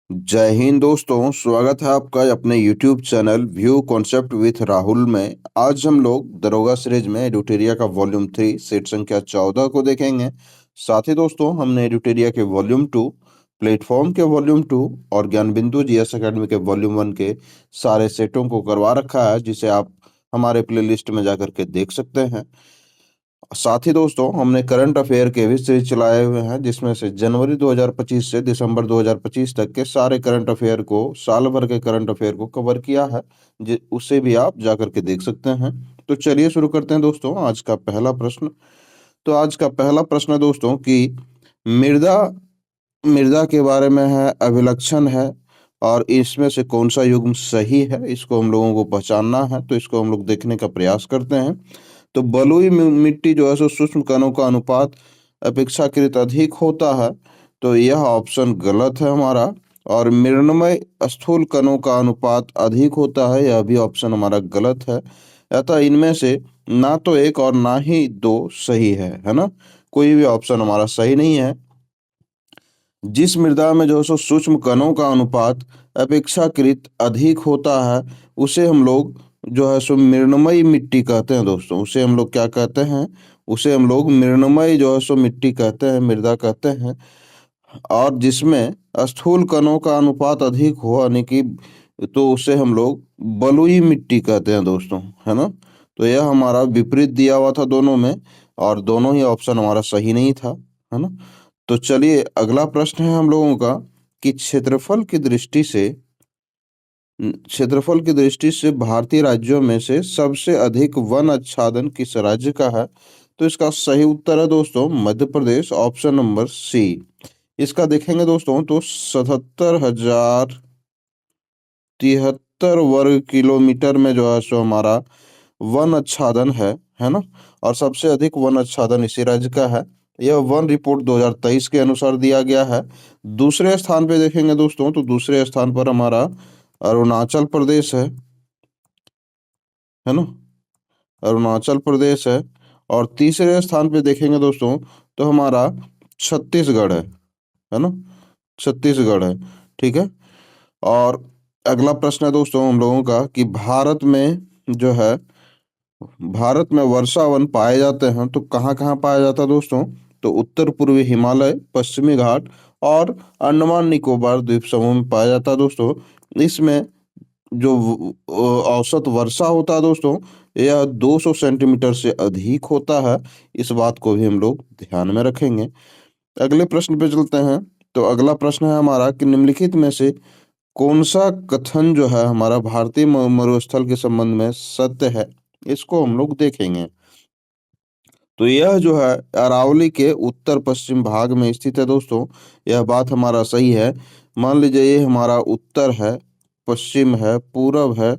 जय हिंद दोस्तों, स्वागत है आपका अपने YouTube channel view concept with Rahul में। आज हम लोग दरोगा सीरीज में एडुटेरिया का वॉल्यूम 3 सेट संख्या 14 को देखेंगे। साथ ही दोस्तों हमने एडुटेरिया के वॉल्यूम 2, प्लेटफॉर्म के वॉल्यूम 2 और ज्ञान बिंदु जीएस एकेडमी के वॉल्यूम 1 के सारे सेटों को करवा रखा है, जिसे आप हमारे प्लेलिस्ट में जाकर के देख सकते हैं। साथ ही दोस्तों हमने करंट अफेयर के भी सीरीज चलाए हुए हैं, जिसमें से जनवरी 2025 से दिसंबर 2025 तक के सारे करंट अफेयर को, साल भर के करंट अफेयर को कवर किया है। उसे भी आप जाकर के देख सकते हैं। तो चलिए शुरू करते हैं दोस्तों आज का पहला प्रश्न। तो आज का पहला प्रश्न है दोस्तों कि मृदा मृदा के बारे में है, अभिलक्षण है, और इसमें से कौन सा युग्म सही है, इसको हम लोगों को पहचानना है। तो इसको हम लोग देखने का प्रयास करते हैं। तो बलुई मिट्टी जो है सो सूक्ष्म कणों का अनुपात अपेक्षाकृत अधिक होता है, तो यह ऑप्शन गलत है हमारा। और मृण्मय स्थूल कणों का अनुपात अधिक होता है, यह भी ऑप्शन हमारा गलत है। अतः इनमें से ना तो एक और ना ही दो सही है ना। कोई भी ऑप्शन हमारा सही नहीं है। जिस मृदा में जो है सो सूक्ष्म कणों का अनुपात अपेक्षाकृत अधिक होता है, उसे हम लोग जो है सो मृण्मयी मिट्टी कहते हैं दोस्तों। उसे हम लोग क्या कहते हैं? उसे हम लोग मृण्मयी जो है सो मिट्टी कहते हैं, मृदा कहते हैं। और जिसमें स्थूल कणों का अनुपात अधिक हो, यानी कि तो उसे हम लोग बलुई मिट्टी कहते हैं दोस्तों, है ना। तो यह हमारा विपरीत दिया हुआ था दोनों में, और दोनों ही ऑप्शन हमारा सही नहीं था, है ना। तो चलिए अगला प्रश्न है हम लोगों का कि क्षेत्रफल की दृष्टि से भारतीय राज्यों में से सबसे अधिक वन आच्छादन किस राज्य का है? तो इसका सही उत्तर है दोस्तों Madhya Pradesh, option number C. इसका देखेंगे दोस्तों तो 77,073 वर्ग किलोमीटर में जो है सो हमारा वन आच्छादन है ना। और सबसे अधिक वन आच्छादन इसी राज्य का है। यह वन रिपोर्ट 2023 के अनुसार दिया गया है। दूसरे स्थान पे देखेंगे दोस्तों तो दूसरे स्थान पर हमारा अरुणाचल प्रदेश है ना। अरुणाचल प्रदेश है। और तीसरे स्थान पे देखेंगे दोस्तों तो हमारा छत्तीसगढ़ है ना। छत्तीसगढ़ है। ठीक है। और अगला प्रश्न है दोस्तों हम लोगों का कि जो है भारत में वर्षावन पाए जाते हैं, तो कहाँ कहाँ पाया जाता है दोस्तों? तो उत्तर पूर्वी हिमालय, पश्चिमी घाट और अंडमान निकोबार द्वीप समूह में पाया जाता है दोस्तों। इसमें जो औसत वर्षा होता है दोस्तों, यह 200 सेंटीमीटर से अधिक होता है। इस बात को भी हम लोग ध्यान में रखेंगे। अगले प्रश्न पे चलते हैं। तो अगला प्रश्न है हमारा कि निम्नलिखित में से कौन सा कथन जो है हमारा भारतीय मरुस्थल के संबंध में सत्य है? इसको हम लोग देखेंगे। तो यह जो है अरावली के उत्तर पश्चिम भाग में स्थित है दोस्तों। यह बात हमारा सही है। मान लीजिए ये हमारा उत्तर है, पश्चिम है, पूरब है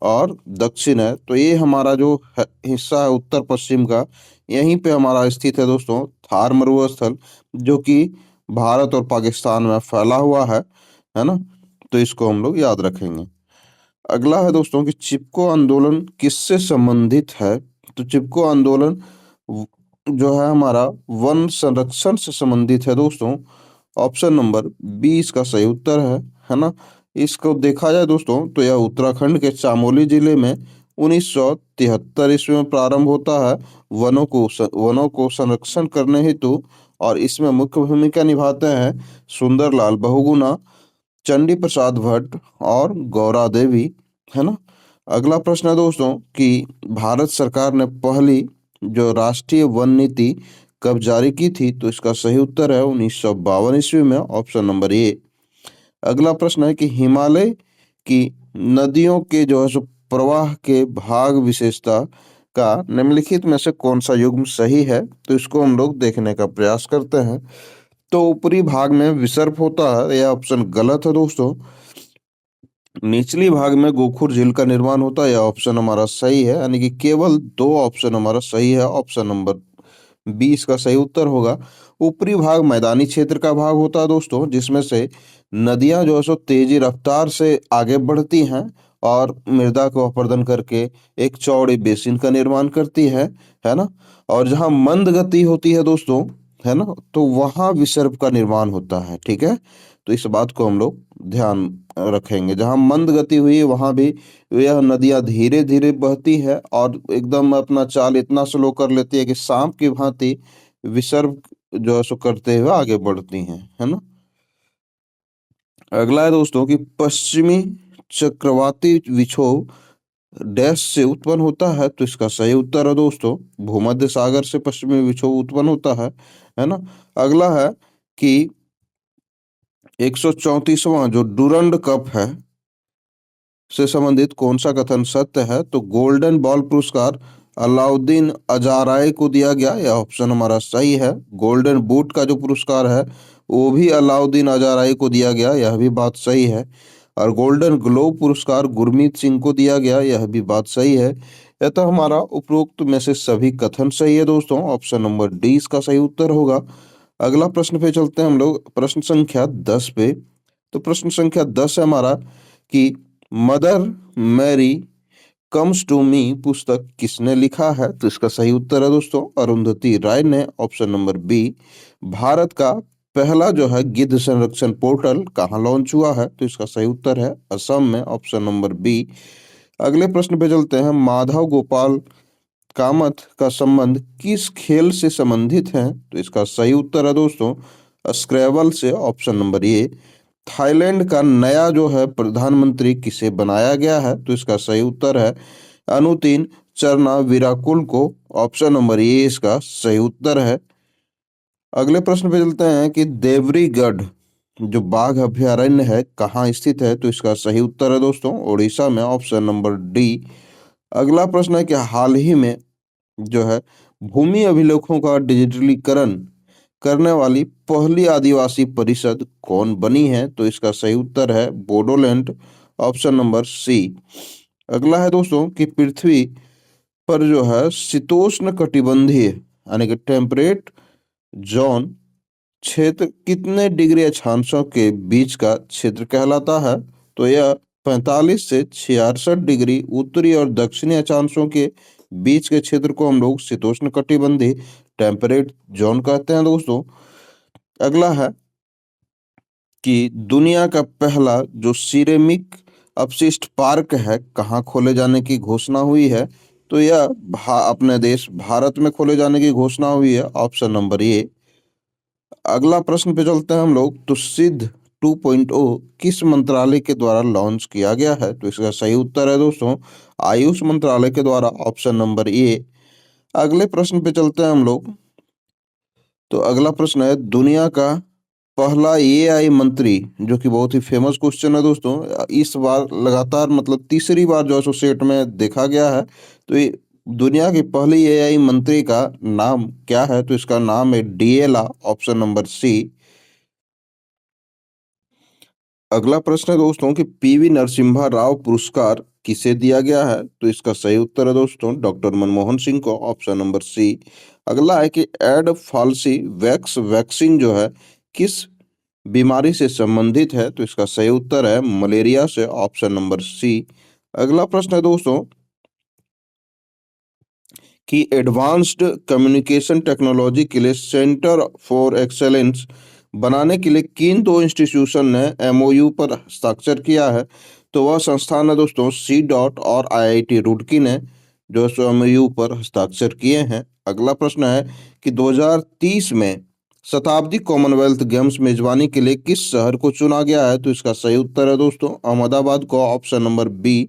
और दक्षिण है। तो ये हमारा जो हिस्सा है उत्तर पश्चिम का, यहीं पे हमारा स्थित है दोस्तों थार मरुस्थल, जो कि भारत और पाकिस्तान में फैला हुआ है ना। तो इसको हम लोग याद रखेंगे। अगला है दोस्तों कि चिपको आंदोलन किससे संबंधित है? तो चिपको आंदोलन जो है हमारा वन संरक्षण से संबंधित है दोस्तों। ऑप्शन नंबर बी इसका सही उत्तर है ना। इसको देखा जाए दोस्तों तो यह उत्तराखंड के चामोली जिले में 1973 ईस्वी में प्रारंभ होता है, वनों को संरक्षण करने हेतु। और इसमें मुख्य भूमिका निभाते हैं सुंदरलाल बहुगुणा, चंडी प्रसाद भट्ट और गौरा देवी, है ना। अगला प्रश्न है दोस्तों कि भारत सरकार ने पहली जो राष्ट्रीय वन नीति कब जारी की थी? तो इसका सही उत्तर है 1952 ईस्वी में, ऑप्शन नंबर ए। अगला प्रश्न है कि हिमालय की नदियों के जो है सो प्रवाह के भाग विशेषता का निम्नलिखित में से कौन सा युग्म सही है? तो इसको हम लोग देखने का प्रयास करते हैं। तो ऊपरी भाग में विसर्प होता है, यह ऑप्शन गलत है दोस्तों। निचली भाग में गोखुर झील का निर्माण होता है, यह ऑप्शन हमारा सही है। यानी कि केवल दो ऑप्शन हमारा सही है, ऑप्शन नंबर 20 का सही उत्तर होगा। ऊपरी भाग मैदानी क्षेत्र का भाग होता है दोस्तों, जिसमें से नदियां जो है सो तेजी रफ्तार से आगे बढ़ती हैं और मृदा को अपर्दन करके एक चौड़ी बेसिन का निर्माण करती है ना। और जहां मंद गति होती है दोस्तों, है ना, तो वहाँ विसर्ग का निर्माण होता है। ठीक है, तो इस बात को हम लोग ध्यान रखेंगे। जहाँ मंद गति हुई है वहाँ भी यह नदियाँ धीरे धीरे बहती है और एकदम अपना चाल इतना स्लो कर लेती है कि सांप की भांति विसर्ग जो है सो करते हुए आगे बढ़ती हैं, है ना। अगला है दोस्तों कि पश्चिमी चक्रवाती विक्षोभ डैश से उत्पन्न होता है, तो इसका सही उत्तर है दोस्तों भूमध्य सागर से पश्चिमी विक्षोभ उत्पन्न होता है ना। अगला है कि 134वां जो डूरंड कप है से संबंधित कौन सा कथन सत्य है, तो गोल्डन बॉल पुरस्कार अलाउद्दीन अजाराय को दिया गया, यह ऑप्शन हमारा सही है। गोल्डन बूट का जो पुरस्कार है वो भी अलाउद्दीन अजाराय को दिया गया, यह भी बात सही है। और गोल्डन ग्लोब पुरस्कार गुरमीत सिंह को दिया गया, यह भी बात सही है। यह तो हमारा उपरोक्त में से सभी कथन सही है दोस्तों, ऑप्शन नंबर डी इसका सही उत्तर होगा। अगला प्रश्न पे चलते हैं हम लोग, प्रश्न संख्या 10 पे। तो प्रश्न संख्या 10 है हमारा कि mother Mary comes to me पुस्तक किसने लिखा है, तो इसका सही उत्तर है दोस्तों अरुंधति राय ने, ऑप्शन नंबर बी। भारत का पहला जो है गिद्ध संरक्षण पोर्टल कहाँ लॉन्च हुआ है, तो इसका सही उत्तर है असम में, ऑप्शन नंबर बी। अगले प्रश्न पे चलते हैं, माधव गोपाल कामत का संबंध किस खेल से संबंधित है, तो इसका सही उत्तर है दोस्तों स्क्रैबल से, ऑप्शन नंबर ए। थाईलैंड का नया जो है प्रधानमंत्री किसे बनाया गया है, तो इसका सही उत्तर है अनुतिन चरना विराकुल को, ऑप्शन नंबर ए इसका सही उत्तर है। अगले प्रश्न पे चलते हैं कि देवरीगढ़ जो बाघ अभयारण्य है कहाँ स्थित है, तो इसका सही उत्तर है दोस्तों उड़ीसा में, ऑप्शन नंबर डी। अगला प्रश्न है कि हाल ही में जो है भूमि अभिलेखों का डिजिटलीकरण करने वाली पहली आदिवासी परिषद कौन बनी है, तो इसका सही उत्तर है बोडोलैंड, ऑप्शन नंबर सी। अगला है दोस्तों कि पृथ्वी पर जो है शीतोष्ण कटिबंधीय यानी कि टेम्परेट जोन क्षेत्र कितने डिग्री अक्षांशों के बीच का क्षेत्र कहलाता है, तो यह 45 से 66 डिग्री उत्तरी और दक्षिणी अक्षांशों के बीच के क्षेत्र को हम लोग शीतोष्ण कटिबंधीय टेम्परेट जोन कहते हैं दोस्तों। अगला है कि दुनिया का पहला जो सिरेमिक अपशिष्ट पार्क है कहाँ खोले जाने की घोषणा हुई है, तो यह अपने देश भारत में खोले जाने की घोषणा हुई है, ऑप्शन नंबर ए। अगला प्रश्न पे चलते हैं हम लोग, तो सिद्ध 2.0 किस मंत्रालय के द्वारा लॉन्च किया गया है, तो इसका सही उत्तर है दोस्तों आयुष मंत्रालय के द्वारा, ऑप्शन नंबर ए। अगले प्रश्न पे चलते हैं हम लोग, तो अगला प्रश्न है दुनिया का पहला एआई मंत्री, जो कि बहुत ही फेमस क्वेश्चन है दोस्तों, इस बार लगातार मतलब तीसरी बार जो एसोसिएट में देखा गया है, तो ये दुनिया की पहली एआई मंत्री का नाम क्या है, तो इसका नाम है डीएलआ, ऑप्शन नंबर सी। अगला प्रश्न है दोस्तों कि पीवी नरसिम्हा राव पुरस्कार किसे दिया गया है, तो इसका सही उत्तर है दोस्तों डॉक्टर मनमोहन सिंह को, ऑप्शन नंबर सी। अगला है कि एड फाल्सी वैक्स वैक्सीन जो है किस बीमारी से संबंधित है, तो इसका सही उत्तर है मलेरिया से, ऑप्शन नंबर सी। अगला प्रश्न है दोस्तों कि एडवांस्ड कम्युनिकेशन टेक्नोलॉजी के लिए सेंटर फॉर एक्सेलेंस बनाने के लिए किन दो इंस्टीट्यूशन ने एमओयू पर हस्ताक्षर किया है, तो वह संस्थान है दोस्तों सी डॉट और आईआईटी रुड़की ने जो एमओयू पर हस्ताक्षर किए हैं। अगला प्रश्न है कि 2030 में शताब्दी कॉमनवेल्थ गेम्स मेजबानी के लिए किस शहर को चुना गया है, तो इसका सही उत्तर है दोस्तों अहमदाबाद को, ऑप्शन नंबर बी।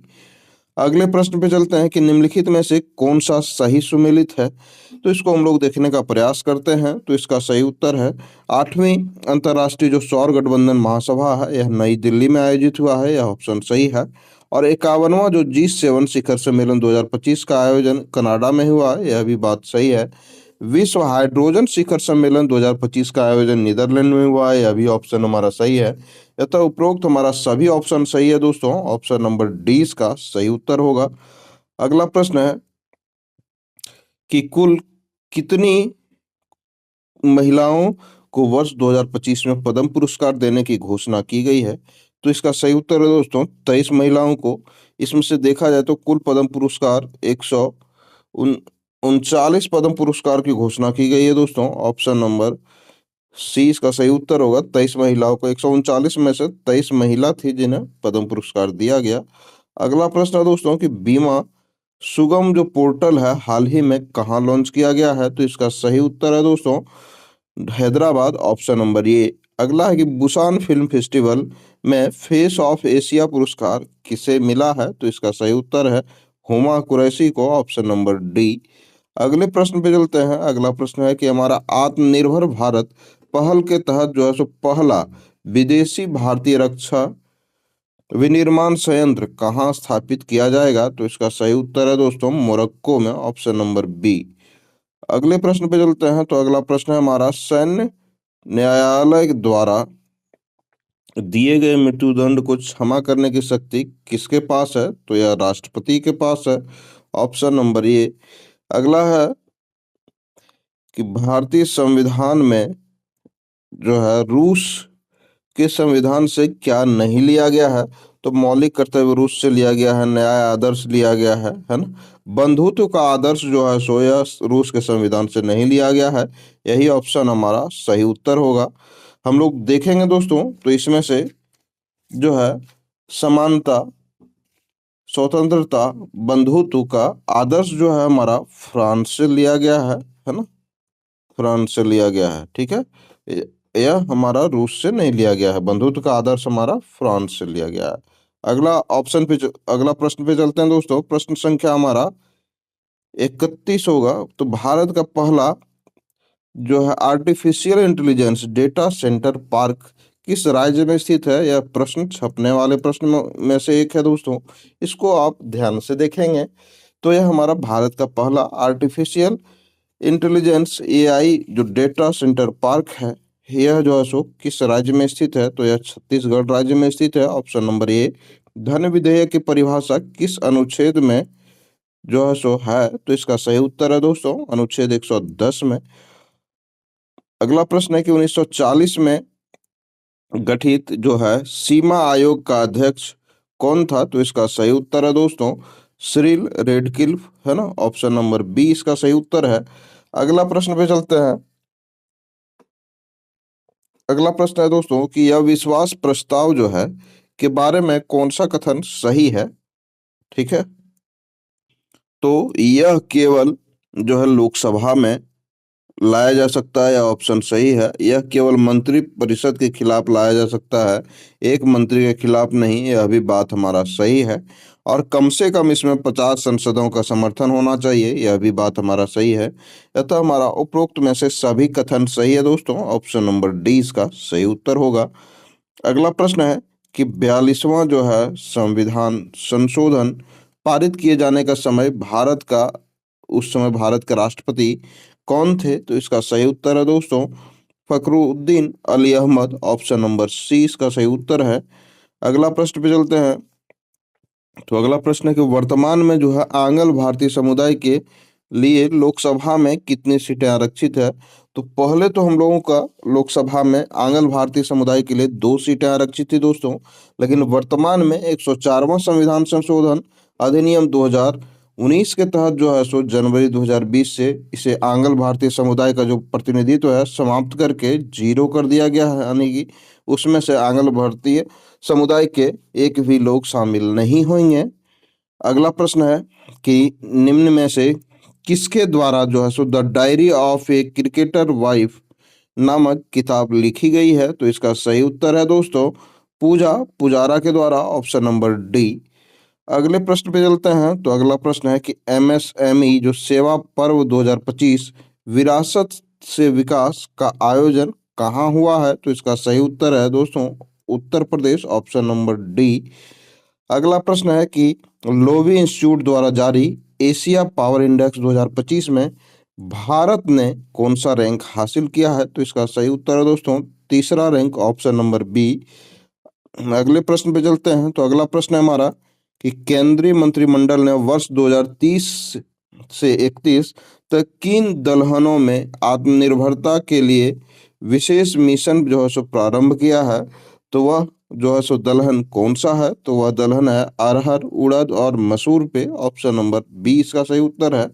अगले प्रश्न पे चलते हैं कि निम्नलिखित में से कौन सा सही सुमेलित है, तो इसको हम लोग देखने का प्रयास करते हैं। तो इसका सही उत्तर है आठवीं अंतर्राष्ट्रीय जो सौर गठबंधन महासभा है यह नई दिल्ली में आयोजित हुआ है, यह ऑप्शन सही है। और 51वां जो G7 शिखर सम्मेलन 2025 का आयोजन कनाडा में हुआ है, यह भी बात सही है। विश्व हाइड्रोजन शिखर सम्मेलन 2025 का आयोजन नीदरलैंड में हुआ है, यह भी ऑप्शन हमारा सही है। यथा उपरोक्त हमारा सभी ऑप्शन सही है दोस्तों, ऑप्शन नंबर डी इसका सही उत्तर होगा। अगला प्रश्न है कि कुल कितनी महिलाओं को वर्ष 2025 में पद्म पुरस्कार देने की घोषणा की गई है, तो इसका सही उत्तर है दोस्तों 23 महिलाओं को। इसमें से देखा जाए तो कुल पद्म पुरस्कार 100 39 पद्म पुरस्कार की घोषणा की गई है दोस्तों। ऑप्शन नंबर सी इसका सही उत्तर होगा। 23 महिलाओं को, 139 में से 23 महिला थी जिन्हें पद्म पुरस्कार दिया गया। अगला प्रश्न है दोस्तों कि बीमा सुगम जो पोर्टल है हाल ही में कहाँ लॉन्च किया गया है? तो इसका सही उत्तर है दोस्तों हैदराबाद। Option number A. अगला है कि बुसान फिल्म फेस्टिवल में फेस ऑफ एशिया पुरस्कार किसे मिला है? तो इसका सही उत्तर है हुमा कुरैशी को। Option number D. अगले प्रश्न पे चलते हैं। अगला प्रश्न है कि हमारा आत्मनिर्भर भारत पहल के तहत जो है सो पहला विदेशी भारतीय रक्षा विनिर्माण संयंत्र कहाँ स्थापित किया जाएगा? तो इसका सही उत्तर है दोस्तों मोरक्को में। Option number B. अगले प्रश्न पे चलते हैं। तो अगला प्रश्न है हमारा सैन्य न्यायालय द्वारा दिए गए मृत्युदंड को क्षमा करने की शक्ति किसके पास है? तो यह राष्ट्रपति के पास है। Option number A. अगला है कि भारतीय संविधान में जो है रूस के संविधान से क्या नहीं लिया गया है? तो मौलिक कर्तव्य रूस से लिया गया है, न्याय आदर्श लिया गया है ना। बंधुत्व का आदर्श जो है सो यह रूस के संविधान से नहीं लिया गया है। यही ऑप्शन हमारा सही उत्तर होगा। हम लोग देखेंगे दोस्तों तो इसमें से जो है समानता, स्वतंत्रता, बंधुत्व का आदर्श जो है हमारा फ्रांस से लिया गया है ना। फ्रांस से लिया गया है, ठीक है। यह हमारा रूस से नहीं लिया गया है। बंधुत्व का आदर्श हमारा फ्रांस से लिया गया है। अगला प्रश्न पे चलते हैं दोस्तों। प्रश्न संख्या हमारा 31 होगा। तो भारत का पहला जो है artificial intelligence data centre park किस राज्य में स्थित है? यह प्रश्न छपने वाले प्रश्न में से एक है दोस्तों। इसको आप ध्यान से देखेंगे तो यह हमारा भारत का पहला आर्टिफिशियल इंटेलिजेंस एआई जो डेटा सेंटर पार्क है, यह जो है सो किस राज्य में स्थित है? तो यह छत्तीसगढ़ राज्य में स्थित है। Option number A. धन विधेयक की परिभाषा किस अनुच्छेद में जो है सो है? तो इसका सही उत्तर है दोस्तों अनुच्छेद 110 में। अगला प्रश्न है कि 1940 में गठित जो है सीमा आयोग का अध्यक्ष कौन था? तो इसका सही उत्तर है दोस्तों सिरिल रेडक्लिफ, है ना। ऑप्शन नंबर बी इसका सही उत्तर है। अगला प्रश्न पे चलते हैं। अगला प्रश्न है दोस्तों कि यह विश्वास प्रस्ताव जो है के बारे में कौन सा कथन सही है? ठीक है, तो यह केवल जो है लोकसभा में लाया जा सकता है। ऑप्शन सही है। यह केवल मंत्री परिषद के खिलाफ लाया जा सकता है, एक मंत्री के खिलाफ नहीं। यह भी बात हमारा सही है। और कम से कम इसमें 50 सांसदों का समर्थन होना चाहिए। यह भी बात हमारा सही है। अतः हमारा उपरोक्त में से सभी कथन सही है दोस्तों। ऑप्शन नंबर डी इसका सही उत्तर होगा। अगला प्रश्न है कि 42वां जो है संविधान संशोधन पारित किए जाने का समय भारत का उस समय भारत के राष्ट्रपति कौन थे? तो इसका सही उत्तर है दोस्तों Fakhruddin Ali Ahmed. Option number C इसका सही उत्तर है। अगला प्रश्न पे चलते हैं। तो अगला प्रश्न है कि वर्तमान में जो है आंग्ल भारतीय समुदाय के लिए लोकसभा में कितनी सीटें आरक्षित है? तो पहले तो हम लोगों का लोकसभा में आंग्ल भारतीय समुदाय के लिए 2 सीटें आरक्षित थी दोस्तों। लेकिन वर्तमान में 104वां संविधान संशोधन अधिनियम 2019 के तहत जो है सो जनवरी 2020 से इसे आंग्ल भारतीय समुदाय का जो प्रतिनिधित्व है समाप्त करके 0 कर दिया गया है। यानी कि उसमें से आंग्ल भारतीय समुदाय के एक भी लोग शामिल नहीं होंगे। अगला प्रश्न है कि निम्न में से किसके द्वारा जो है so the diary of a cricketer wife नामक किताब लिखी गई है? तो इसका सही उत्तर है दोस्तों पूजा पुजारा के द्वारा। Option number D. अगले प्रश्न पे चलते हैं। तो अगला प्रश्न है कि एमएसएमई जो सेवा पर्व 2025 विरासत से विकास का आयोजन कहाँ हुआ है? तो इसका सही उत्तर है दोस्तों Uttar Pradesh. Option number D. अगला प्रश्न है कि लोवी इंस्टीट्यूट द्वारा जारी एशिया पावर इंडेक्स 2025 में भारत ने कौन सा रैंक हासिल किया है? तो इसका सही उत्तर है दोस्तों तीसरा रैंक। Option number B. अगले प्रश्न पे चलते हैं। तो अगला प्रश्न है हमारा कि केंद्रीय मंत्रिमंडल ने वर्ष 2030 से 31 तक किन दलहनों में आत्मनिर्भरता के लिए विशेष मिशन जो है सो प्रारंभ किया है? तो वह जो है सो दलहन कौन सा है? तो वह दलहन है अरहर, उड़द और मसूर पे। ऑप्शन नंबर बी इसका सही उत्तर है।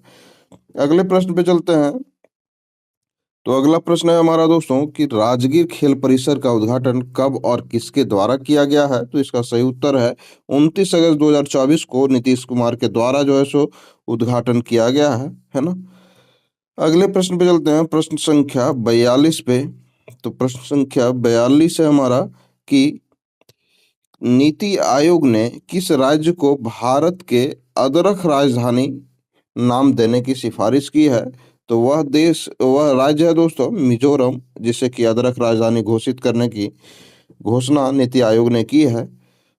अगले प्रश्न पे चलते हैं। तो अगला प्रश्न है हमारा दोस्तों कि राजगीर खेल परिसर का उद्घाटन कब और किसके द्वारा किया गया है? तो इसका सही उत्तर है 29 अगस्त 2024 को नीतीश कुमार के द्वारा जो है सो उद्घाटन किया गया है ना। अगले प्रश्न पे चलते हैं, प्रश्न संख्या 42 पे। तो प्रश्न संख्या 42 है हमारा कि नीति आयोग ने किस राज्य को भारत के अदरक राजधानी नाम देने की सिफारिश की है? तो वह राज्य है दोस्तों मिजोरम, जिसे कि अदरक राजधानी घोषित करने की घोषणा नीति आयोग ने की है।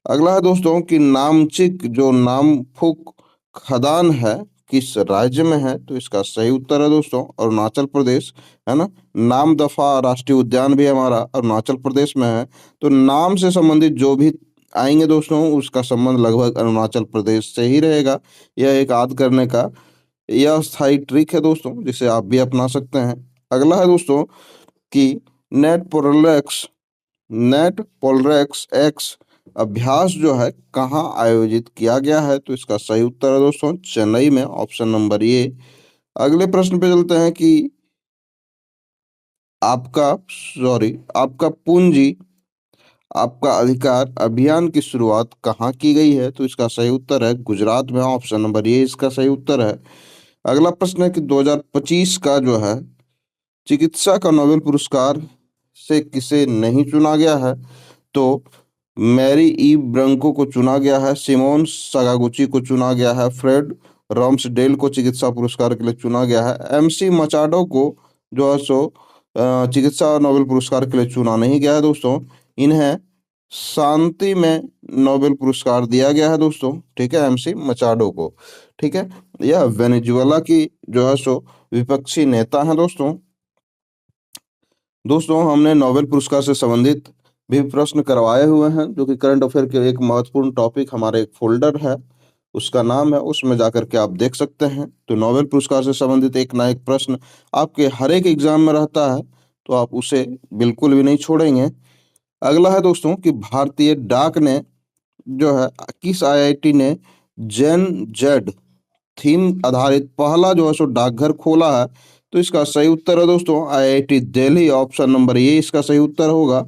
अगला है दोस्तों कि नामचिक जो नामफुक खदान है किस राज्य में है? तो इसका सही उत्तर है दोस्तों अरुणाचल प्रदेश, है ना। नामदफा राष्ट्रीय उद्यान भी हमारा अरुणाचल प्रदेश में है। तो नाम से संबंधित जो भी आएंगे दोस्तों उसका संबंध लगभग अरुणाचल प्रदेश से ही रहेगा। यह एक याद करने का यह स्थायी ट्रिक है दोस्तों, जिसे आप भी अपना सकते हैं। अगला है दोस्तों कि नेट पोलरेक्स एक्स अभ्यास जो है कहाँ आयोजित किया गया है? तो इसका सही उत्तर है दोस्तों चेन्नई में, ऑप्शन नंबर ये। अगले प्रश्न पे चलते हैं कि आपका पूंजी आपका अधिकार अभियान की शुरुआत कहाँ की गई है? तो इसका सही उत्तर है गुजरात में, ऑप्शन नंबर ये इसका सही उत्तर है। अगला प्रश्न है कि 2025 का जो है चिकित्सा का नोबेल पुरस्कार से किसे नहीं चुना गया है? तो मैरी ई ब्रंको को चुना गया है, सिमोन सगागुची को चुना गया है, फ्रेड रॉम्सडेल को चिकित्सा पुरस्कार के लिए चुना गया है, एमसी मचाडो को जो है सो चिकित्सा नोबेल पुरस्कार के लिए चुना नहीं गया है दोस्तों। इन्हें शांति में नोबेल पुरस्कार दिया गया है दोस्तों, ठीक है, एमसी मचाडो को। ठीक है, यह वेनेजुएला की जो है सो विपक्षी नेता है दोस्तों। दोस्तों हमने नोबेल पुरस्कार से संबंधित भी प्रश्न करवाए हुए हैं, जो कि करंट अफेयर के एक महत्वपूर्ण टॉपिक हमारे एक फोल्डर है, उसका नाम है, उसमें जाकर के आप देख सकते हैं। तो नोबेल पुरस्कार से संबंधित एक ना एक प्रश्न आपके हर एक एग्जाम में रहता है, तो आप उसे बिल्कुल भी नहीं छोड़ेंगे। अगला है दोस्तों कि भारतीय डाक ने जो है किस आईआईटी ने जेन जेड थीम आधारित पहला जो है सो डाकघर खोला है? तो इसका सही उत्तर है दोस्तों आईआईटी दिल्ली, ऑप्शन नंबर ये इसका सही उत्तर होगा।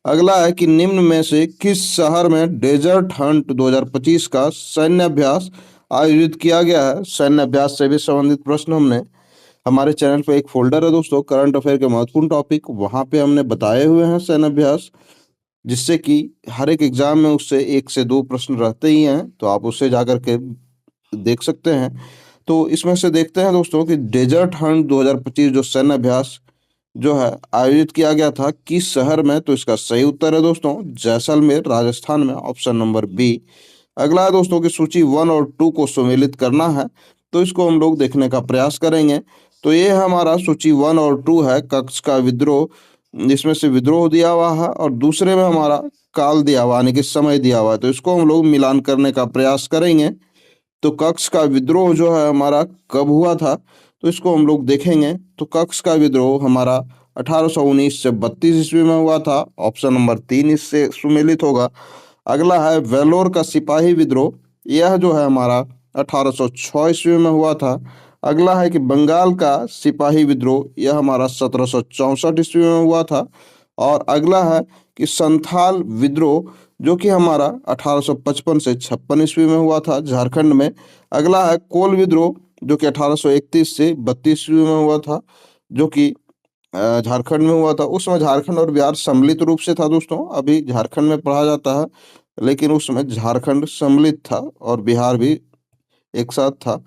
अगला है कि निम्न में से किस शहर में डेजर्ट हंट 2025 का सैन्य अभ्यास आयोजित किया गया है? सैन्य अभ्यास से भी संबंधित प्रश्न हमने हमारे चैनल पे एक फोल्डर है दोस्तों करंट अफेयर के महत्वपूर्ण टॉपिक, वहां पे हमने बताए हुए हैं सैन्य अभ्यास, जिससे कि हर एक एग्जाम में उससे 1 से 2 प्रश्न रहते ही हैं, तो आप उससे जाकर के देख सकते हैं। तो इसमें से देखते हैं दोस्तों कि डेजर्ट हंट 2025 जो सैन्य अभ्यास जो है आयोजित किया गया था किस शहर में? तो इसका सही उत्तर है दोस्तों जैसलमेर, राजस्थान में, ऑप्शन नंबर बी। अगला है दोस्तों की सूची 1 और 2 को सुमेलित करना है, तो इसको हम लोग देखने का प्रयास करेंगे। तो ये हमारा सूची 1 और 2 है, कक्ष का विद्रोह, इसमें से विद्रोह दिया हुआ है, और दूसरे में हमारा काल दिया हुआ यानी कि समय दिया हुआ है, तो इसको हम लोग मिलान करने का प्रयास करेंगे। तो कक्ष का विद्रोह जो है हमारा कब हुआ था? तो इसको हम लोग देखेंगे। तो कक्ष का विद्रोह हमारा 1819 से 32 ईस्वी में हुआ था, ऑप्शन नंबर 3 इससे सुमेलित होगा। अगला है वेलोर का सिपाही विद्रोह, यह जो है हमारा 1806 ईस्वी में हुआ था। अगला है कि बंगाल का सिपाही विद्रोह, यह हमारा 1764 ईस्वी में हुआ था। और अगला है कि संथाल विद्रोह, जो कि हमारा 1855 से 56 ईस्वी में हुआ था झारखंड में। अगला है कोल विद्रोह, जो कि 1831 से 32 ईस्वी में हुआ था, जो कि झारखंड में हुआ था। उसमें झारखंड और बिहार सम्मिलित रूप से था दोस्तों, अभी झारखंड में पढ़ा जाता है, लेकिन उसमें झारखंड सम्मिलित था और बिहार भी एक साथ था।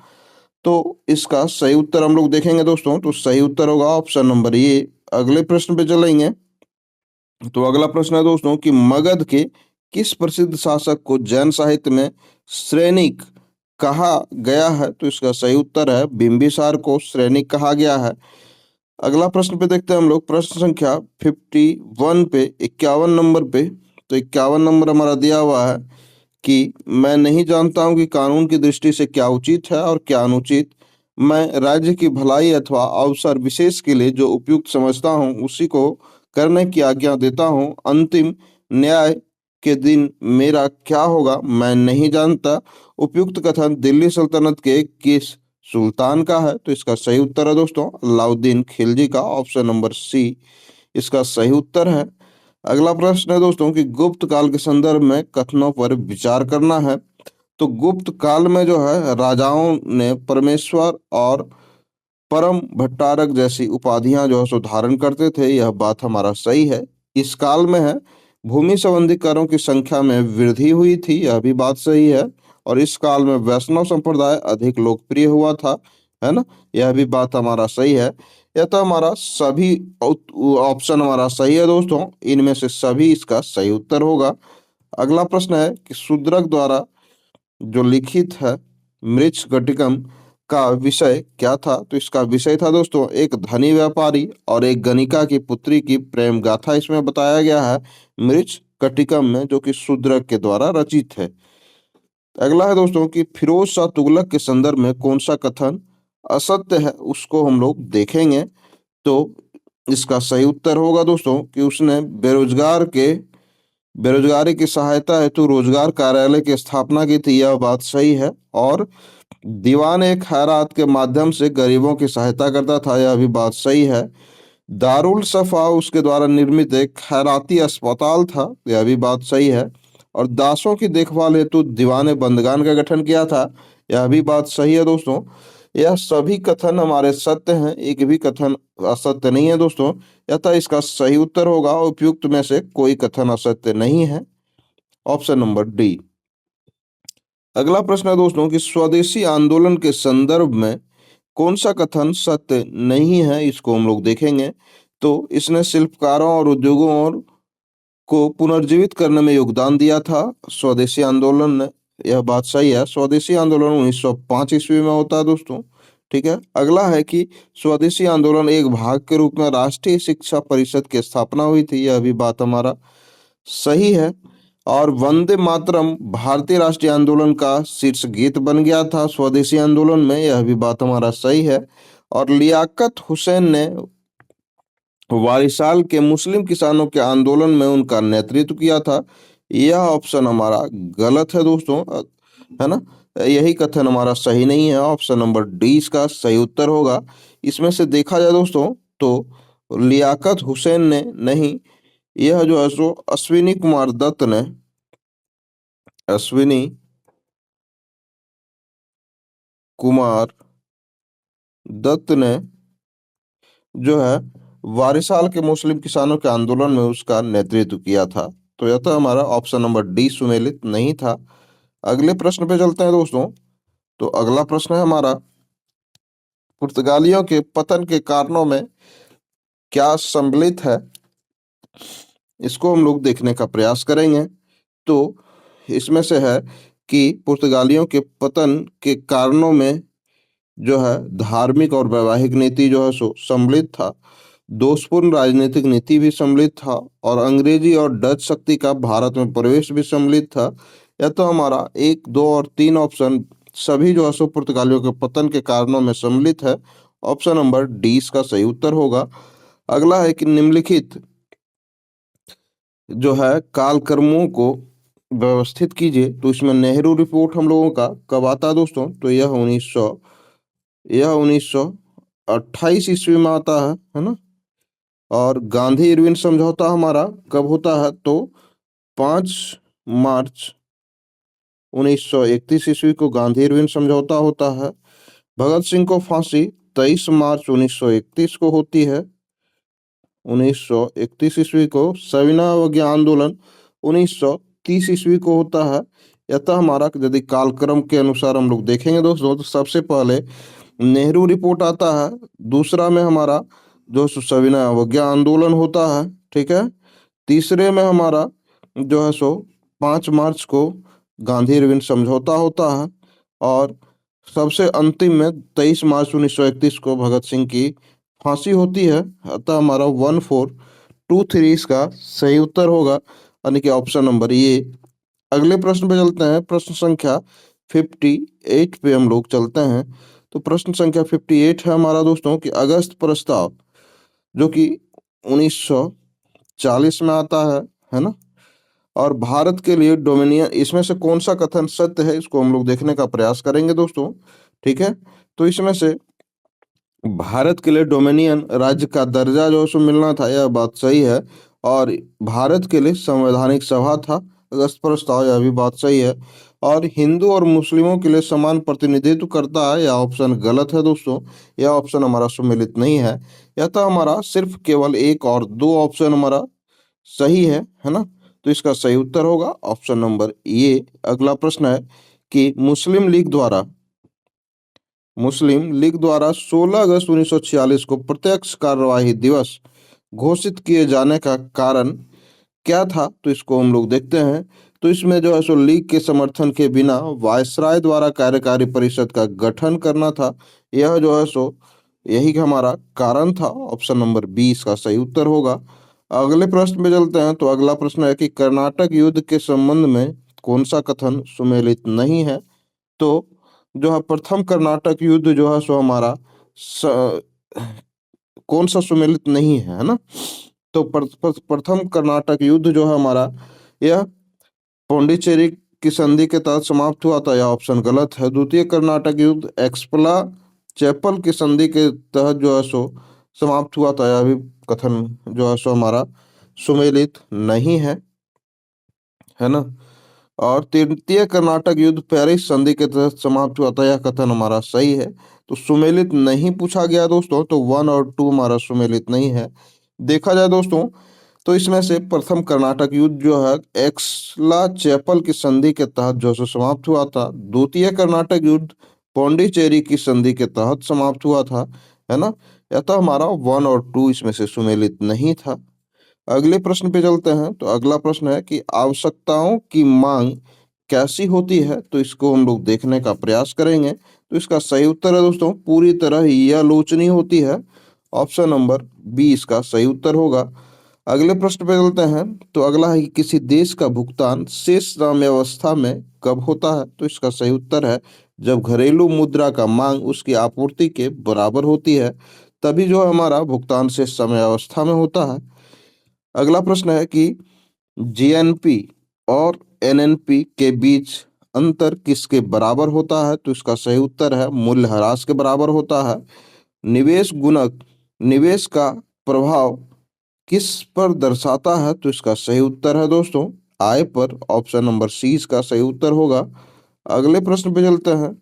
तो इसका सही उत्तर हम लोग देखेंगे दोस्तों, तो सही उत्तर होगा ऑप्शन नंबर ये। अगले प्रश्न पे चलेंगे। तो अगला प्रश्न है दोस्तों कि मगध के किस प्रसिद्ध शासक को जैन साहित्य में श्रेनिक कहा गया है? तो इसका सही उत्तर है बिंबिसार को श्रेनिक कहा गया है। अगला प्रश्न पे देखते हैं हम लोग, प्रश्न संख्या 51 पे 51 नंबर पे। तो 51 नंबर हमारा दिया हुआ है कि मैं नहीं जानता हूं कि कानून की दृष्टि से क्या उचित है और क्या अनुचित। मैं राज्य की भलाई अथवा अवसर विशेष के लिए जो उपयुक्त समझता हूं उसी को करने की आज्ञा देता हूं। अंतिम न्याय के दिन मेरा क्या होगा मैं नहीं जानता। उपयुक्त कथन दिल्ली सल्तनत के किस सुल्तान का है, तो इसका सही उत्तर है दोस्तों अलाउद्दीन खिलजी का, ऑप्शन नंबर सी इसका सही उत्तर है। अगला प्रश्न है दोस्तों कि गुप्त काल के संदर्भ में कथनों पर विचार करना है। तो गुप्त काल में जो है राजाओं ने परमेश्वर और परम भट्टारक जैसी उपाधियां जो है सो धारण करते थे, यह बात हमारा सही है। इस काल में है भूमि संबंधी करों की संख्या में वृद्धि हुई थी, यह भी बात सही है। और इस काल में वैष्णव संप्रदाय अधिक लोकप्रिय हुआ था, है ना, यह भी बात हमारा सही है। यह तो हमारा सभी ऑप्शन हमारा सही है दोस्तों, इनमें से सभी इसका सही उत्तर होगा। अगला प्रश्न है कि शूद्रक द्वारा जो लिखित है मृच्छकटिकम का विषय क्या था। तो इसका विषय था दोस्तों एक धनी व्यापारी और एक गणिका की पुत्री की प्रेम गाथा इसमें बताया गया है मृच्छकटिकम में, जो कि शूद्रक के द्वारा रचित है। अगला है दोस्तों कि फिरोज शाह तुगलक के संदर्भ में कौन सा कथन असत्य है, उसको हम लोग देखेंगे। तो इसका सही उत्तर होगा दोस्तों कि उसने बेरोजगारी की सहायता हेतु रोजगार कार्यालय की स्थापना की थी, यह बात सही है। और दीवान एक खैरात के माध्यम से गरीबों की सहायता करता था, यह भी बात सही है। दारुल सफा उसके द्वारा निर्मित एक खैराती अस्पताल था, यह भी बात सही है। और दासों की देखभाल हेतु दीवाने बंदगान का गठन किया था, यह भी बात सही है दोस्तों। यह सभी कथन हमारे सत्य हैं, एक भी कथन असत्य नहीं है दोस्तों, अतः इसका सही उत्तर होगा उपयुक्त में से कोई कथन असत्य नहीं है, ऑप्शन नंबर डी। अगला प्रश्न है दोस्तों कि स्वदेशी आंदोलन के संदर्भ में कौन सा कथन सत्य नहीं है, इसको हम लोग देखेंगे। तो इसने शिल्पकारों और उद्योगों और को पुनर्जीवित करने में योगदान दिया था स्वदेशी आंदोलन ने, यह बात सही है। स्वदेशी आंदोलन 1905 ईस्वी में होता है दोस्तों, ठीक है। अगला है कि स्वदेशी आंदोलन एक भाग के रूप में राष्ट्रीय शिक्षा परिषद की स्थापना हुई थी, यह भी बात हमारा सही है। और वंदे मातरम भारतीय राष्ट्रीय आंदोलन का शीर्ष गीत बन गया था स्वदेशी आंदोलन में, यह भी बात हमारा सही है। और लियाकत हुसैन ने वारिसाल के मुस्लिम किसानों के आंदोलन में उनका नेतृत्व किया था, यह ऑप्शन हमारा गलत है दोस्तों, है ना, यही कथन हमारा सही नहीं है, ऑप्शन नंबर डी इसका सही उत्तर होगा। इसमें से देखा जाए दोस्तों तो लियाकत हुसैन ने नहीं, यह जो है सो अश्विनी कुमार दत्त ने जो है वारिसाल के मुस्लिम किसानों के आंदोलन में उसका नेतृत्व किया था, तो यह तो हमारा ऑप्शन नंबर डी सुमेलित नहीं था। अगले प्रश्न पे चलते हैं दोस्तों। तो अगला प्रश्न है हमारा पुर्तगालियों के पतन के कारणों में क्या सम्मिलित है, इसको हम लोग देखने का प्रयास करेंगे। तो इसमें से है कि पुर्तगालियों के पतन के कारणों में जो है धार्मिक और वैवाहिक नीति जो है सो सम्मिलित था, दोषपूर्ण राजनीतिक नीति भी सम्मिलित था, और अंग्रेजी और डच शक्ति का भारत में प्रवेश भी सम्मिलित था। या तो हमारा एक दो और तीन ऑप्शन सभी जो है सो पुर्तगालियों के पतन के कारणों में सम्मिलित है, ऑप्शन नंबर डी इसका सही उत्तर होगा। अगला है कि निम्नलिखित जो है कालक्रमों को व्यवस्थित कीजिए। तो इसमें नेहरू रिपोर्ट हम लोगों का कब आता है दोस्तों, तो यह 1928 ईस्वी में आता है ना। और गांधी इरविन समझौता हमारा कब होता है, तो 5 मार्च 1931 ईस्वी को गांधी इरविन समझौता होता है। भगत सिंह को फांसी 23 मार्च 1931 को होती है, 1931 ईस्वी को। सविनय अवज्ञा आंदोलन 1930 ईस्वी को होता है। यथा हमारा यदि कालक्रम के अनुसार हम लोग देखेंगे दोस्तों, तो सबसे पहले नेहरू रिपोर्ट आता है, दूसरा में हमारा जो सविनय अवज्ञा आंदोलन होता है, ठीक है। तीसरे में हमारा जो है सो 5 मार्च को गांधी इरविन समझौता होता है। और सबसे अंतिम में 23 मार्च 1931 को भगत सिंह की फांसी होती है। अतः हमारा 1423 इसका सही उत्तर होगा, यानी कि ऑप्शन नंबर ये। अगले प्रश्न पे चलते हैं, प्रश्न संख्या 58 पे हम लोग चलते हैं। तो प्रश्न संख्या 58 है हमारा दोस्तों कि अगस्त प्रस्ताव जो कि 1940 में आता है ना, और भारत के लिए डोमिनियन, इसमें से कौन सा कथन सत्य है, इसको हम लोग देखने का प्रयास करेंगे दोस्तों। ठीक है। तो इसमें से भारत के लिए डोमिनियन राज्य का दर्जा जो है सो मिलना था, यह बात सही है। और भारत के लिए संवैधानिक सभा था अगस्त प्रस्ताव, यह भी बात सही है। और हिंदू और मुस्लिमों के लिए समान प्रतिनिधित्व करता है, यह ऑप्शन गलत है दोस्तों। यह ऑप्शन हमारा सुमेलित नहीं है। यह तो हमारा सिर्फ केवल एक और दो ऑप्शन हमारा सही है ना। तो इसका सही उत्तर होगा ऑप्शन नंबर ए। अगला प्रश्न है कि मुस्लिम लीग द्वारा 16 अगस्त 1946 को प्रत्यक्ष कार्यवाही दिवस घोषित किए जाने का कारण क्या था? तो इसको हम लोग देखते हैं। तो इसमें जो है सो लीग के समर्थन के बिना वायसराय द्वारा कार्यकारी परिषद का गठन करना था। यह जो है सो यही का हमारा कारण था। ऑप्शन नंबर 20 का सही उत्तर होगा। अगले प्रश्न पे चलते हैं। तो अगला प्रश्न है कि कर्नाटक युद्ध के संबंध में कौन सा कथन सुमेलित नहीं है? तो जो है प्रथम कर्नाटक युद्ध जो है सो हमारा कौन सा सुमेलित नहीं है ना। तो प्रथम कर्नाटक युद्ध जो है हमारा, यह पौंडीचेरी की संधि के तहत समाप्त हुआ था, यह ऑप्शन गलत है। द्वितीय कर्नाटक युद्ध एक्सपला चैपल की संधि के तहत जो है सो समाप्त हुआ था, यह भी कथन जो है सो हमारा सुमेलित नहीं है ना। और तृतीय कर्नाटक युद्ध पेरिस संधि के तहत समाप्त हुआ था, यह कथन हमारा सही है। तो सुमेलित नहीं पूछा गया दोस्तों, तो 1 और 2 हमारा सुमेलित नहीं है। देखा जाए दोस्तों, तो इसमें से प्रथम कर्नाटक युद्ध जो है एक्सला चैपल की संधि के तहत जो है समाप्त हुआ था। द्वितीय कर्नाटक युद्ध पौंडीचेरी की संधि के तहत समाप्त हुआ था, है ना। यह तो हमारा 1 और 2 इसमें से सुमेलित नहीं था। अगले प्रश्न पे चलते हैं। तो अगला प्रश्न है कि आवश्यकताओं की मांग कैसी होती है? तो इसको हम लोग देखने का प्रयास करेंगे। तो इसका सही उत्तर है दोस्तों, पूरी तरह ही आलोचनीय होती है। ऑप्शन नंबर 20 का सही उत्तर होगा। अगले प्रश्न पे चलते हैं। तो अगला है कि किसी देश का भुगतान शेष साम्यावस्था में कब होता है? तो इसका सही उत्तर है जब घरेलू मुद्रा का मांग उसकी आपूर्ति के बराबर होती है, तभी जो हमारा भुगतान शेष साम्यावस्था में होता है। अगला प्रश्न है कि जीएनपी और एनएनपी के बीच अंतर किसके बराबर होता है? तो इसका सही उत्तर है मूल्यह्रास के बराबर होता है। निवेश गुणक निवेश का प्रभाव किस पर दर्शाता है? तो इसका सही उत्तर है दोस्तों आय पर। ऑप्शन नंबर सी इसका सही उत्तर होगा। अगले प्रश्न पे चलते हैं।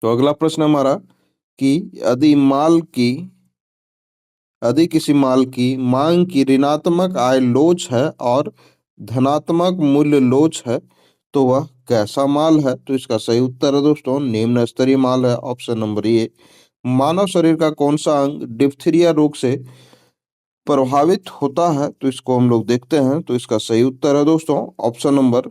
तो अगला प्रश्न हमारा कि यदि किसी माल की मांग की ऋणात्मक आय लोच है और धनात्मक मूल्य लोच है, तो वह कैसा माल है? तो इसका सही उत्तर है दोस्तों निम्न स्तरीय माल है। Option number A. मानव शरीर का कौन सा अंग डिप्थीरिया रोग से प्रभावित होता है? तो इसको हम लोग देखते हैं। तो इसका सही उत्तर है दोस्तों ऑप्शन नंबर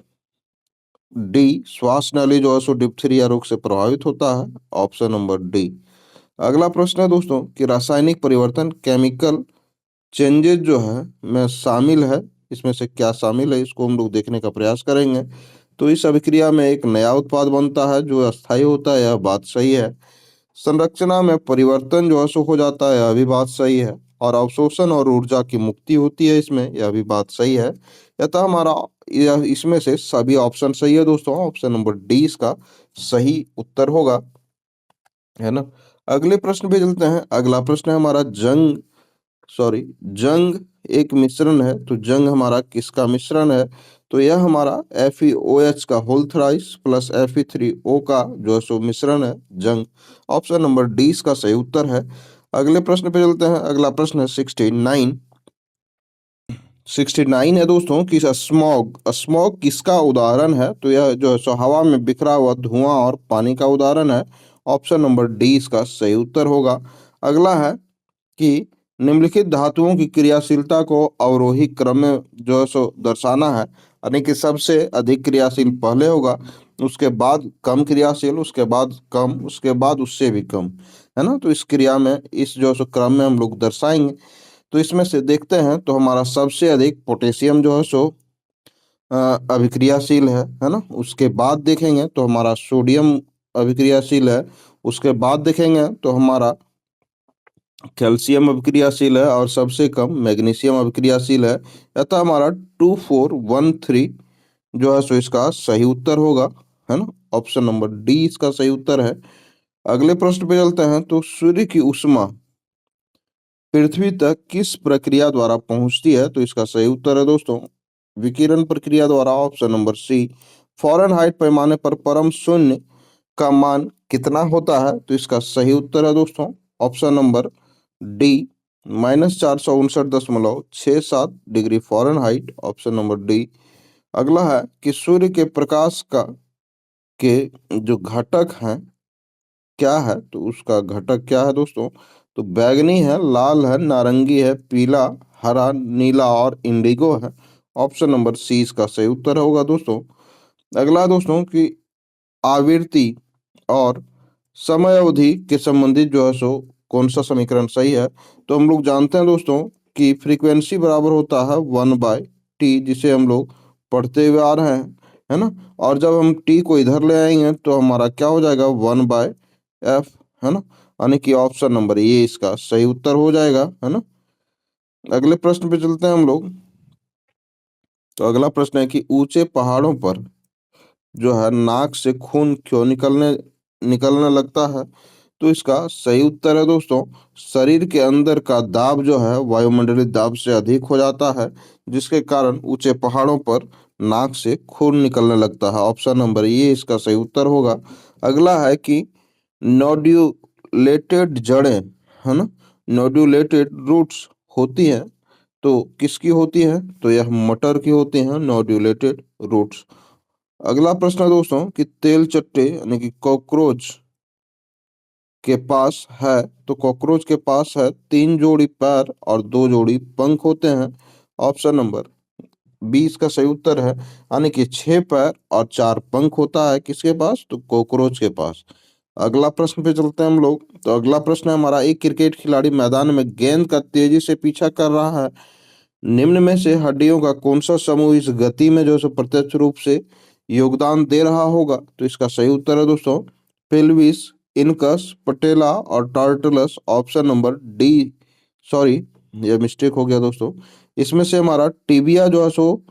डी। श्वास नली जो है सो डिप्थीरिया रोग से प्रभावित होता है। Option number D. अगला प्रश्न है दोस्तों कि रासायनिक परिवर्तन केमिकल चेंजेस जो है में शामिल है, इसमें से क्या शामिल है, इसको हम लोग देखने का प्रयास करेंगे। तो इस अभिक्रिया में एक नया उत्पाद बनता है जो अस्थायी होता है, यह बात सही है। संरचना में परिवर्तन जो है सो हो जाता है, यह भी बात सही है। और अवशोषण और ऊर्जा की मुक्ति होती है इसमें, यह भी बात सही है। अतः हमारा यह इसमें से सभी ऑप्शन सही है दोस्तों। ऑप्शन नंबर डी इसका सही उत्तर होगा, है ना। अगले प्रश्न पे चलते हैं। अगला प्रश्न है हमारा जंग एक मिश्रण है, तो जंग हमारा किसका मिश्रण है? तो यह हमारा FeOH का होल थ्राइस प्लस Fe3O का जो है सो मिश्रण है जंग। ऑप्शन नंबर डी इसका सही उत्तर है। अगले प्रश्न पे चलते हैं। अगला प्रश्न है 69 है दोस्तों कि स्मॉग किसका उदाहरण है? तो यह जो है सो हवा में बिखरा हुआ धुआं और पानी का उदाहरण है। ऑप्शन नंबर डी इसका सही उत्तर होगा। अगला है कि निम्नलिखित धातुओं की क्रियाशीलता को अवरोही क्रम में जो है सो दर्शाना है, यानी कि सबसे अधिक क्रियाशील पहले होगा, उसके बाद कम क्रियाशील, उसके बाद कम, उसके बाद उससे भी कम, है ना। तो इस क्रिया में इस जो है सो क्रम में हम लोग दर्शाएंगे। तो इसमें से देखते हैं। तो हमारा सबसे अधिक पोटेशियम जो है सो अभिक्रियाशील है ना। उसके बाद देखेंगे तो हमारा सोडियम अभिक्रियाशील है। उसके बाद देखेंगे तो हमारा कैल्शियम अभिक्रियाशील है और सबसे कम मैग्नीशियम अभिक्रियाशील है। अतः हमारा 2413 जो है सो इसका सही उत्तर होगा, है ना। ऑप्शन नंबर डी इसका सही उत्तर है। अगले प्रश्न पे चलते हैं। तो सूर्य की ऊष्मा पृथ्वी तक किस प्रक्रिया द्वारा पहुंचती है? तो इसका सही उत्तर है दोस्तों विकिरण प्रक्रिया द्वारा, ऑप्शन नंबर सी। फ़ारेनहाइट पैमाने पर परम शून्य का मान कितना होता है? तो इसका सही उत्तर है दोस्तों option number D, -469.67 degree Fahrenheit, option number D. अगला है कि सूर्य के प्रकाश का के जो घटक हैं क्या है? तो उसका घटक क्या है दोस्तों? तो बैगनी है, लाल है, नारंगी है, पीला, हरा, नीला और इंडिगो है। ऑप्शन नंबर सी इसका सही उत्तर होगा दोस्तों। अगला है दोस्तों कि आवृत्ति और समय अवधि के संबंधित जो है सो कौन सा समीकरण सही है? तो हम लोग जानते हैं दोस्तों कि फ्रीक्वेंसी बराबर होता है 1/t, जिसे हम लोग पढ़ते हुए आ रहे हैं, है ना। और जब हम t को इधर ले आएंगे तो हमारा क्या हो जाएगा? 1/f, है ना। यानी कि ऑप्शन नंबर ये इसका सही उत्तर हो जाएगा, है ना। अगले प्रश्न पे चलते हैं हम लोग। तो अगला प्रश्न है कि ऊंचे पहाड़ों पर जो है नाक से खून क्यों निकलने निकलने लगता है? तो इसका सही उत्तर है दोस्तों शरीर के अंदर का दाब जो है वायुमंडलीय दाब से अधिक हो जाता है, जिसके कारण ऊंचे पहाड़ों पर नाक से खून निकलने लगता है। ऑप्शन नंबर ये इसका सही उत्तर होगा। अगला है कि नोड्यूलेटेड जड़ें, है ना, नोड्यूलेटेड रूट्स होती हैं तो किसकी होती है? तो यह मटर की होती हैं नोड्यूलेटेड रूट्स। अगला प्रश्न है दोस्तों कि तेल चट्टे यानी कि कॉकरोच के पास है, तो कॉकरोच के पास है 3 जोड़ी पैर और 2 जोड़ी पंख होते हैं। ऑप्शन नंबर बी इसका सही उत्तर है, यानी कि 6 पैर और 4 पंख होता है किसके पास? तो कॉकरोच के पास। अगला प्रश्न पे चलते हैं हम लोग। तो अगला प्रश्न है हमारा, एक क्रिकेट खिलाड़ी मैदान में गेंद का तेजी से पीछा कर रहा है, निम्न में से हड्डियों का कौन सा समूह इस गति में जो है सो प्रत्यक्ष रूप से योगदान दे रहा होगा? तो इसका सही उत्तर है दोस्तों पेल्विस, इनकस, पटेला और टार्टलस, ऑप्शन नंबर डी। सॉरी, ये मिस्टेक हो गया दोस्तों। इसमें से हमारा टिबिया जो है सो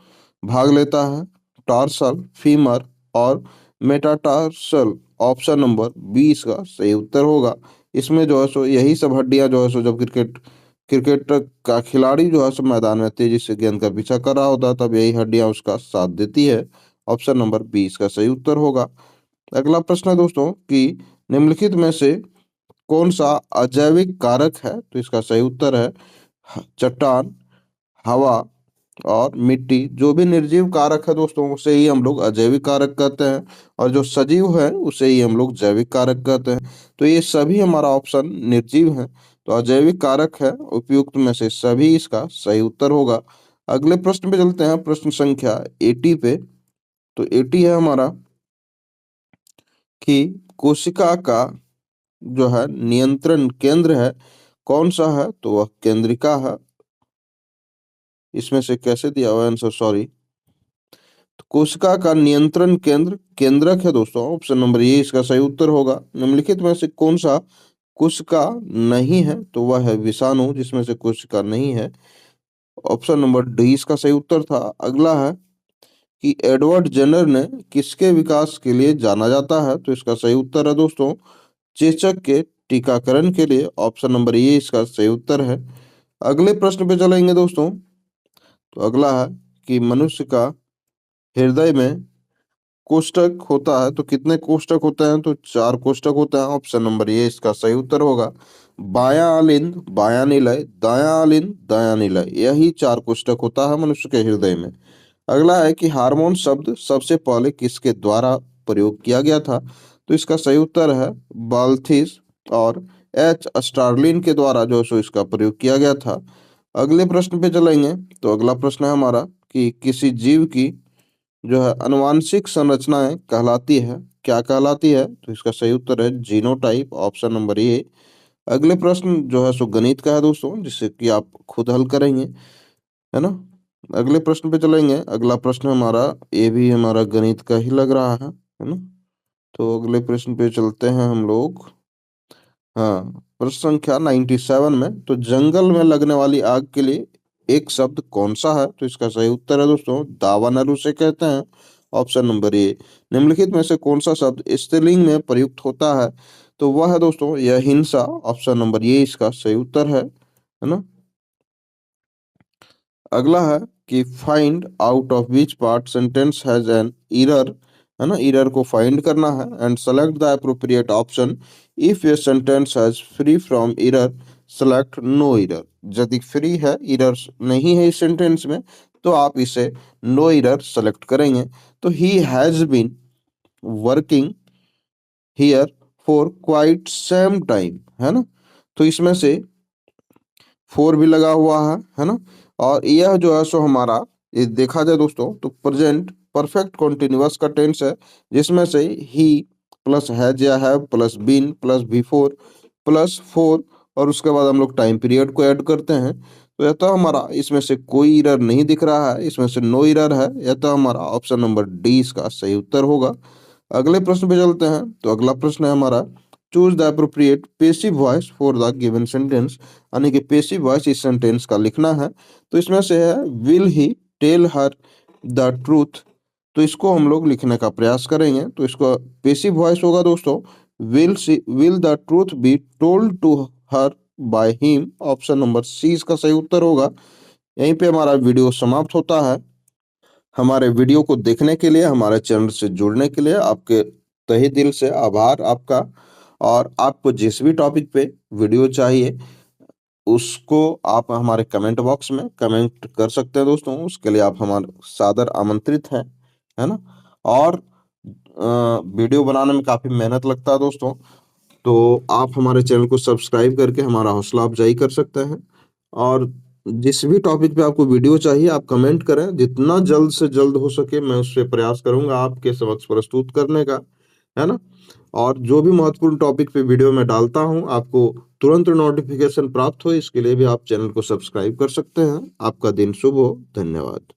भाग लेता है, टार्सल, फीमर और मेटाटार्सल, ऑप्शन नंबर बी इसका सही उत्तर होगा। इसमें जो है सो यही सब हड्डियां जो है सो जब क्रिकेट का खिलाड़ी जो है सो मैदान में तेजी से गेंद का पीछा कर रहा होता है तब यही हड्डियां उसका साथ देती है। ऑप्शन नंबर बी इसका सही उत्तर होगा। अगला प्रश्न है दोस्तों कि निम्नलिखित में से कौन सा अजैविक कारक है? तो इसका सही उत्तर है चट्टान, हवा और मिट्टी। जो भी निर्जीव कारक है दोस्तों उसे ही हम लोग अजैविक कारक कहते हैं, और जो सजीव है उसे ही हम लोग जैविक कारक कहते हैं। तो ये सभी हमारा ऑप्शन निर्जीव है, तो अजैविक कारक है उपयुक्त में से सभी इसका सही उत्तर होगा। अगले प्रश्न पे चलते हैं, प्रश्न संख्या 80 पे। तो 80 है हमारा कि कोशिका का जो है नियंत्रण केंद्र है कौन सा है? तो वह केंद्रिका है। इसमें से कैसे दिया हुआ है आंसर? सॉरी, तो कोशिका का नियंत्रण केंद्र केंद्रक है दोस्तों, ऑप्शन नंबर ये इसका सही उत्तर होगा। निम्नलिखित में से कौन सा कोशिका नहीं है? तो वह है विषाणु, जिसमें से कोशिका नहीं है। ऑप्शन नंबर डी इसका सही उत्तर था। अगला है कि एडवर्ड जेनर ने किसके विकास के लिए जाना जाता है? तो इसका सही उत्तर है दोस्तों चेचक के टीकाकरण के लिए, ऑप्शन नंबर ये इसका सही उत्तर है। अगले प्रश्न पे चलेंगे दोस्तों। तो अगला है कि मनुष्य का हृदय में कोष्ठक होता है तो कितने कोष्ठक होते हैं? तो 4 कोष्ठक होते हैं, ऑप्शन नंबर ये इसका सही उत्तर होगा। बायां आलिंद, बायां निलय, दायां आलिंद, दायां निलय, यही 4 कोष्ठक होता है मनुष्य के हृदय में। अगला है कि हार्मोन शब्द सबसे पहले किसके द्वारा प्रयोग किया गया था? तो इसका सही उत्तर है बाल्थिस और एच स्टार्लिन के द्वारा जो सो इसका प्रयोग किया गया था। अगले प्रश्न पे चलेंगे। तो अगला प्रश्न है हमारा कि किसी जीव की जो है अनुवांशिक संरचनाएं कहलाती है, क्या कहलाती है? तो इसका सही उत्तर है जीनोटाइप, ऑप्शन नंबर ए। अगले प्रश्न जो है सो गणित का है दोस्तों, जिससे कि आप खुद हल करेंगे, है ना। अगले प्रश्न पे चलेंगे। अगला प्रश्न हमारा ये भी हमारा गणित का ही लग रहा है ना। तो अगले प्रश्न पे चलते हैं हम लोग। हाँ, प्रश्न संख्या 97 में, तो जंगल में लगने वाली आग के लिए एक शब्द कौन सा है? तो इसका सही उत्तर है दोस्तों दावानल उसे कहते हैं, ऑप्शन नंबर ए। निम्नलिखित में से कौन सा शब्द स्त्रीलिंग में प्रयुक्त होता है? तो वह है दोस्तों यह हिंसा। ऑप्शन नंबर ए इसका सही उत्तर है ना। अगला है कि find out of which part sentence has an error, है ना। एरर को फाइंड करना है and select the appropriate option. If ये sentence has free from error select no error. यदि फ्री है, एरर नहीं है इस सेंटेंस में, तो आप इसे नो एरर सेलेक्ट करेंगे। तो he has been working here for quite same time, है ना। तो इसमें से फोर भी लगा हुआ है ना। और यह जो है सो हमारा, ये देखा जाए दोस्तों तो प्रेजेंट परफेक्ट कॉन्टिन्यूअस का टेंस है, जिसमें से ही प्लस हैज या have plus been plus before plus four, और उसके बाद हम लोग टाइम पीरियड को ऐड करते हैं। तो यह तो हमारा इसमें से कोई एरर नहीं दिख रहा है, इसमें से नो एरर है। यह तो हमारा ऑप्शन नंबर डी इसका सही उत्तर होगा। अगले प्रश्न पे चलते हैं। तो अगला प्रश्न है हमारा, choose the appropriate passive voice for the given sentence, यानी कि पेसिव वॉइस इस सेंटेंस का लिखना है। तो इसमें से है will he tell her the truth. तो इसको हम लोग लिखने का प्रयास करेंगे। तो इसको पेसिव वॉइस होगा दोस्तों, will the truth be told to her by him. Option number C इसका सही उत्तर होगा। यहीं पे हमारा वीडियो समाप्त होता है। हमारे वीडियो को देखने के लिए, हमारे चैनल से जुड़ने के लिए आपके तहे दिल से आभार आपका। और आपको जिस भी टॉपिक पे वीडियो चाहिए, उसको आप हमारे कमेंट बॉक्स में कमेंट कर सकते हैं दोस्तों। उसके लिए आप हमारे सादर आमंत्रित हैं, है ना। और वीडियो बनाने में काफ़ी मेहनत लगता है दोस्तों, तो आप हमारे चैनल को सब्सक्राइब करके हमारा हौसला अफजाई कर सकते हैं। और जिस भी टॉपिक पे आपको वीडियो चाहिए, आप कमेंट करें, जितना जल्द से जल्द हो सके मैं उससे प्रयास करूंगा आपके समक्ष प्रस्तुत करने का, है ना। और जो भी महत्वपूर्ण टॉपिक पे वीडियो में डालता हूं, आपको तुरंत नोटिफिकेशन प्राप्त हो, इसके लिए भी आप चैनल को सब्सक्राइब कर सकते हैं। आपका दिन शुभ हो। धन्यवाद।